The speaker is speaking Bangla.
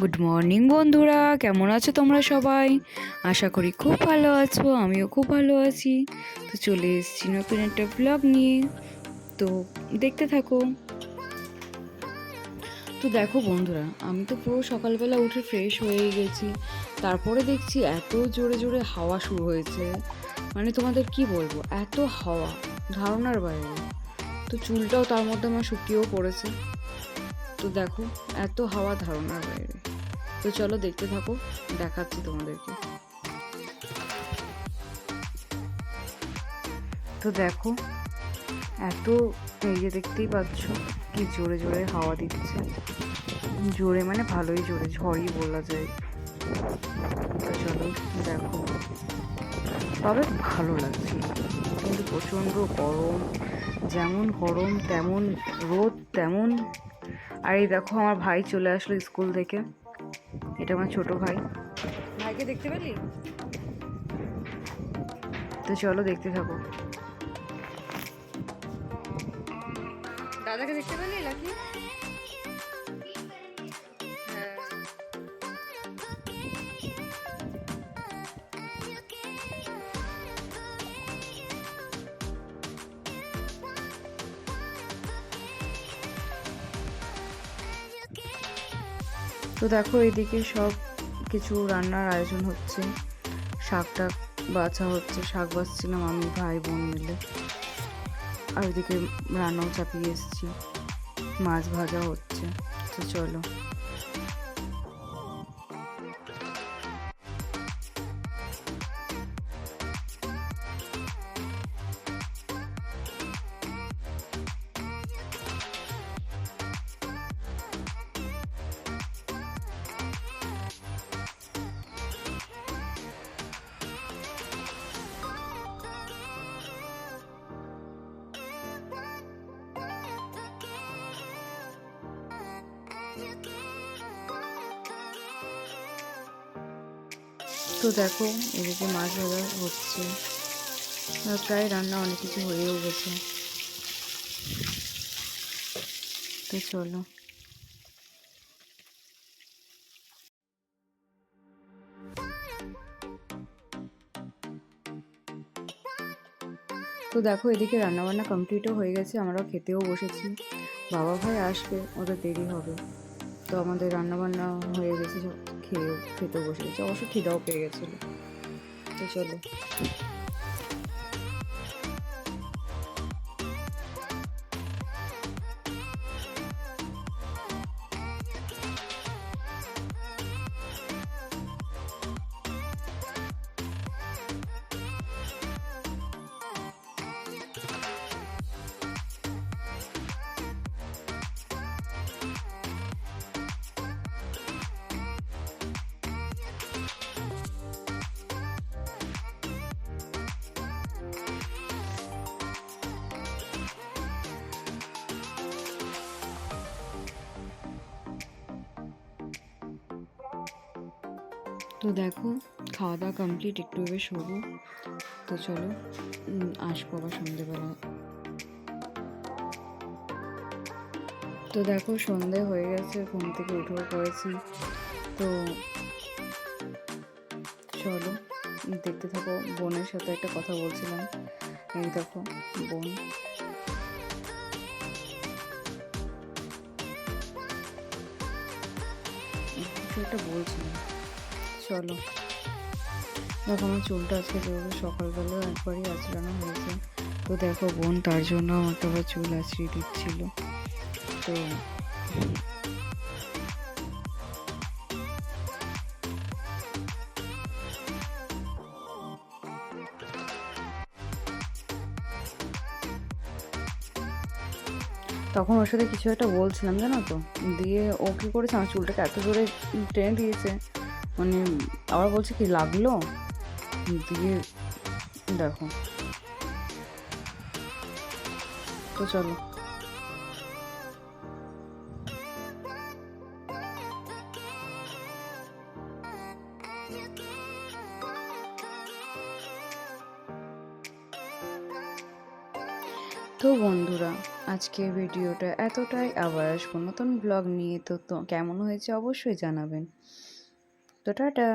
গুড মর্নিং বন্ধুরা, কেমন আছো তোমরা সবাই? আশা করি খুব ভালো আছো, আমিও খুব ভালো আছি। তো চলে এসেছি নতুন একটা ব্লগ নিয়ে, তো দেখতে থাকো। তো দেখো বন্ধুরা, আমি তো পুরো সকালবেলা উঠে ফ্রেশ হয়ে গেছি। তারপরে দেখছি এত জোরে জোরে হাওয়া শুরু হয়েছে, মানে তোমাদের কি বলবো, এত হাওয়া ধারণার বাইরে। তো চুলটাও তার মধ্যে আমার শুকিয়েও পড়েছে। তো দেখো, এত হাওয়া ধারণার বাইরে। তো চলো দেখতে থাকো, দেখাচ্ছি তোমাদেরকে। তো দেখো, এত এই যে দেখতেই পাচ্ছ কি জোরে জোরে হাওয়া দিচ্ছে। জোরে মানে ভালোই জোরে, ঝড়ই বলা যায়। তো চলো দেখো, তবে ভালো লাগছে, কিন্তু প্রচণ্ড গরম। যেমন গরম তেমন রোদ তেমন। আর এই দেখো, আমার ভাই চলে আসলো স্কুল থেকে। এটা আমার ছোট ভাই। ভাইকে দেখতে পেলি? তো চলো দেখতে থাকো। দাদাকে দেখতে পেলি লাকি? হ্যাঁ। তো দেখো, এদিকে সব কিছু রান্নার আয়োজন হচ্ছে। শাকটা বাছা হচ্ছে, শাক বাছছিলাম আমি ভাই বোন মিলে। আর ওইদিকে রান্নাও চাপিয়ে এসেছি, মাছ ভাজা হচ্ছে। তো চলো। তো দেখো, এদিকে মাছ ভাজা হচ্ছে, আর প্রায় রান্না অনেক কিছু হয়েও গেছে। তো চলো। তো দেখো, এদিকে রান্নাবান্না কমপ্লিটও হয়ে গেছে, আমরাও খেতেও বসেছি। বাবা ভাই আসবে, ওদের দেরি হবে। তো আমাদের রান্নাবান্না হয়ে গেছে, সব খেতেও বসে গেছে, অবশ্য খিদাও পেয়ে গেছিলো। তো চলো। তো দেখো, খাওয়া দাওয়া কমপ্লিট, একটু এবার শোবো। তো চলো, আসবো আবার সন্ধেবেলা। তো দেখো, সন্ধে হয়ে গেছে, ঘুম থেকে উঠেও পড়েছি। তো চলো দেখতে থাকো। বোনের সাথে একটা কথা বলছিলাম, এই দেখো বোন। কিছু একটা বলছিলাম, চলো। দেখো, আমার চুলটা আজকে যেভাবে সকালবেলা একবারই আঁচড়ানো হয়েছে। তো দেখো, বোন তার জন্য আমাকে আবার চুল আঁচড়িয়ে দিচ্ছিল। তো তখন ওর সাথে কিছু একটা বলছিলাম, জানো তো। দিয়ে ও কী করেছে, আমার চুলটাকে এত জোরে টেনে দিয়েছে, মানে আবার বলছে কি লাগলো। দিয়ে দেখো। তো চলো। তো বন্ধুরা, আজকের ভিডিওটা এতটাই, আবার আসবো নতুন ব্লগ নিয়ে। তো কেমন হয়েছে অবশ্যই জানাবেন। তো টাটা।